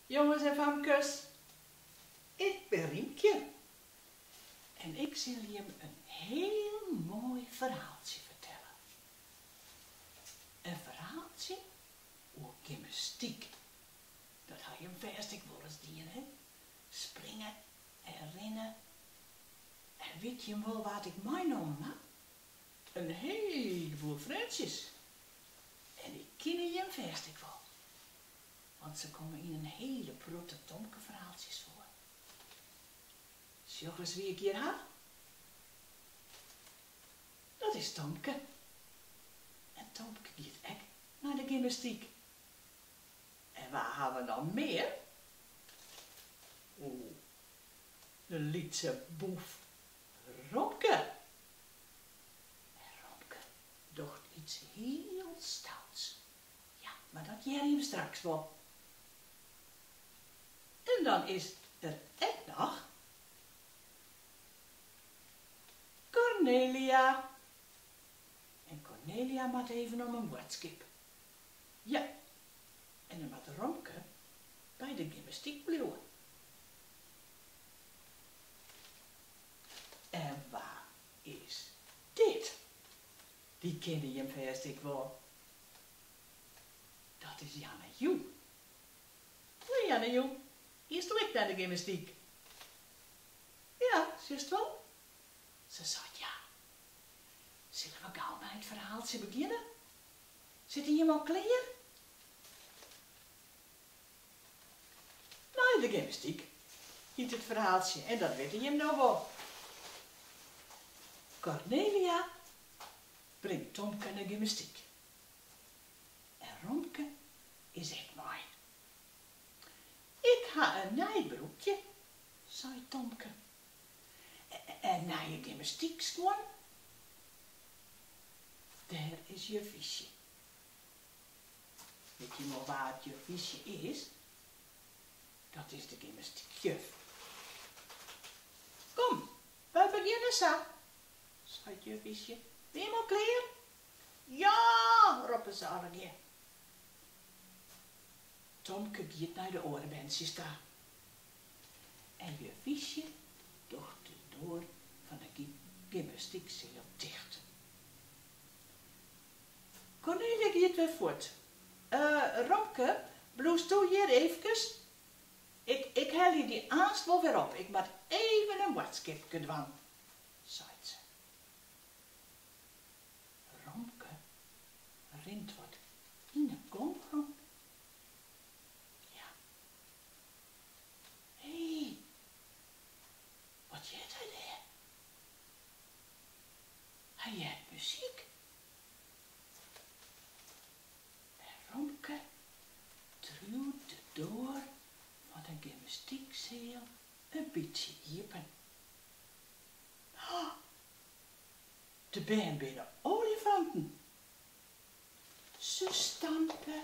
Jongens en famkes, ik ben Riemke en ik zal je een heel mooi verhaaltje vertellen. Een verhaaltje over gymnastiek. Dat had je hem vast ik wel eens dienen, hè? Springen en rennen. En weet je wel wat ik meegenomen heb? Een heleboel vriendjes. En die kennen je hem vast ik wel. Want ze komen in een hele protte Tomke verhaaltjes voor. Zeg eens wie ik hier heb. Dat is Tomke. En Tomke gaat ook naar de gymnastiek. En waar hebben we dan meer? Oeh, de lietse boef Romke. En Romke docht iets heel stouts. Ja, maar dat jij hem straks wel. En dan is er ook nog Cornelia. En Cornelia moet even om een woordskip. Ja, en dan moet Romke bij de gymnastiek blijven. En waar is dit? Die kende je hem vast ik wel. Dat is Janne Joe. Nee, Janne Joe, hier doe ik naar de gymnastiek. Ja, zus wel? Ze zei ja. Zullen we gauw bij het verhaaltje beginnen? Zit hij helemaal klaar? Nou, de gymnastiek. Hiet het verhaaltje en dat weet je hem nou wel. Cornelia brengt Tomke naar gymnastiek. En Romke is echt mooi. Ik ha een nijbroekje, zei Tomke. En naar je gymnastiekschoen. Daar is je visje. Weet je nog waar het je visje is? Dat is de gymnastiekjuf. Kom, we beginnen zo, zei het je visje. Ben je al klaar? Ja, roepen ze allemaal. Tomke gaat naar de orenbensje staan. En je visje docht de deur van de gymnastiekcel dicht. Cornelia gaat weer voort. Romke, bloes toe hier even. Ik haal je die aanst wel weer op. Ik moet even een watskipje doen, zei ze. Romke rent wat in de gang rond. Ja. Hé, wat jeet hij daar? Hij heeft muziek. En Romke truwt de deur van de gymnastiekcel een beetje open. Oh, de been binnen olifanten. Ze stampen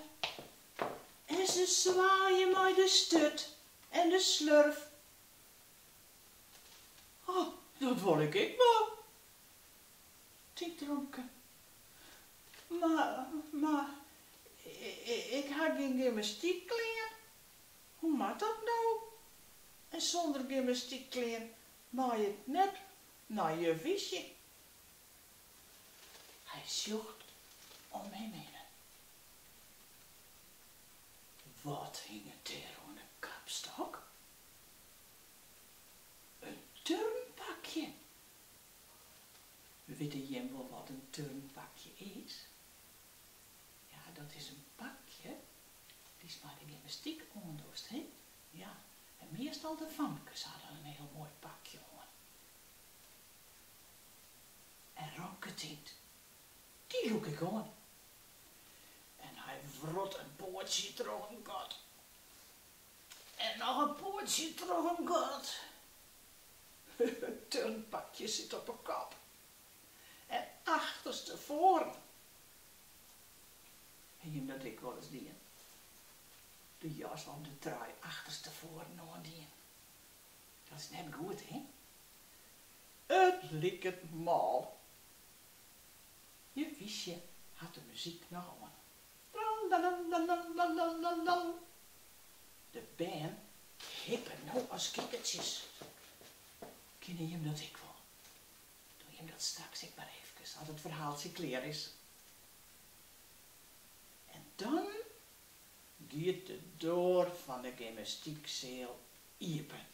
en ze zwaaien met de stut en de slurf. Oh, dat wil ik wel, denkt Romke. Maar, ik heb geen gymnastiekkleren. Hoe moet dat nou? En zonder gymnastiekkleren mag je het net naar je visje. Hij zocht om hem heen. Wat hing het daar aan de kapstok? Een turnpakje. Weet je wel wat een turnpakje is? Ja, dat is een pakje die is maar de gymnastiek onderdoest, hè? Ja, en meestal de famkes hadden een heel mooi pakje aan. En Romke denkt, die look ik aan. En hij vrot een poortje terug een gat. En nog een poortje terug een gat. Het turnpakje zit op een kop. En achterstevoren. En je dat ik wel eens dien. De jas van de trui achterstevoren nog dien. Dat is net goed, hè? Het liek het mal. Je visje had de muziek nog aan. De band nou, als kikkertjes. Ken je hem dat ik wel? Doe je hem dat straks ik maar even, als het verhaaltje klaar is. En dan gaat de deur van de gymnastiekzaal open.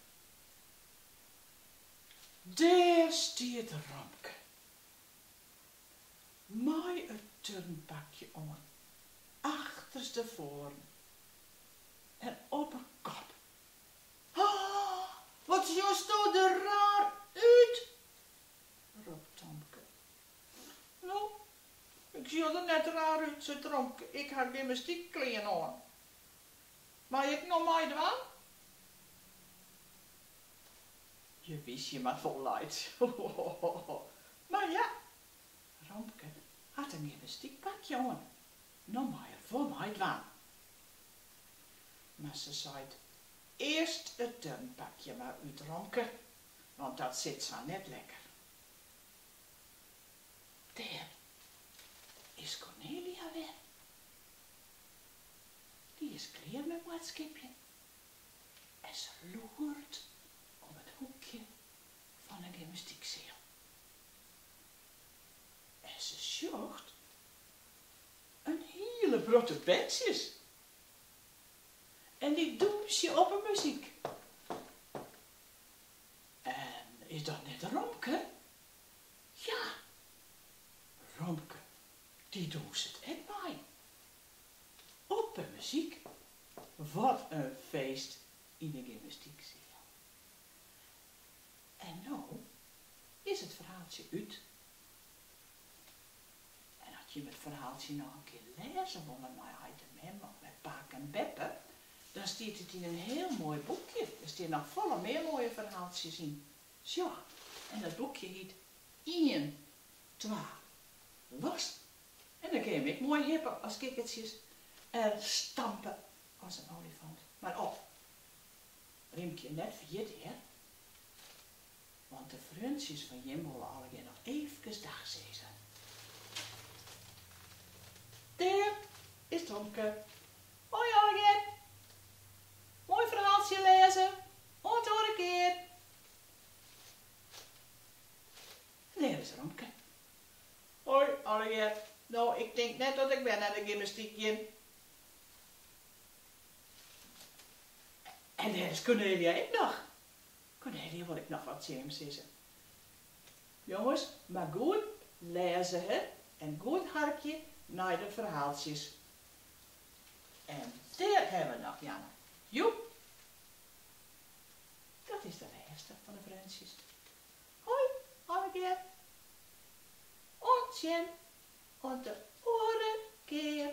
Daar staat Romke. Met een turnpakje aan, achterstevoren en op een kop. Ah, wat zie je er raar uit, roept Tomke. Nou, ik zie er net raar uit, zei Romke. Ik heb gymnastiekkleren aan. Maar ik nog mij doen? Je wist je maar voluit. Maar ja, Romke had een gymnastiekpakje aan. Nou maar voor mij doen. Maar ze zei eerst het turnpakje maar uit, Romke, want dat zit zo net lekker. Daar is Cornelia weer. Die is klaar met het skipje. En ze loert op het hoekje van een gymnastiekzaal. En ze zocht een hele grote pensjes. En die doet ze op een muziek. En is dat net Romke? Ja, Romke, die doet het echt bij. Op een muziek. Wat een feest in de gymnastiekzaal. En nou is het verhaaltje uit. En had je het verhaaltje nog een keer lezen willen met de mem of met Paak en Beppe, dan staat het in een heel mooi boekje. Er staan nog volle meer mooie verhaaltjes in. Zo, en dat boekje heet 1, 2, los. En dan kun je hem mooi hippen als kikkertjes en stampen als een olifant. Maar op, Riemke net vergeet, hè? Want de vriendjes van Jim willen allemaal nog even dag zeggen. Daar is Tomke. Hoi allemaal. Mooi verhaaltje lezen. Tot een keer. En daar is Romke. Hoi allemaal. Nou, ik denk net dat ik ben naar de gymnastiekje. En daar is Cornelia ik nog. Cornelia wil ik nog wat zeggen. Jongens, maar goed lezen hè. En goed harkje naar de verhaaltjes. En daar hebben we nog Janne. Joep. Dat is de laatste van de vriendjes. Hoi, allemaal. En Jen, tot de andere keer.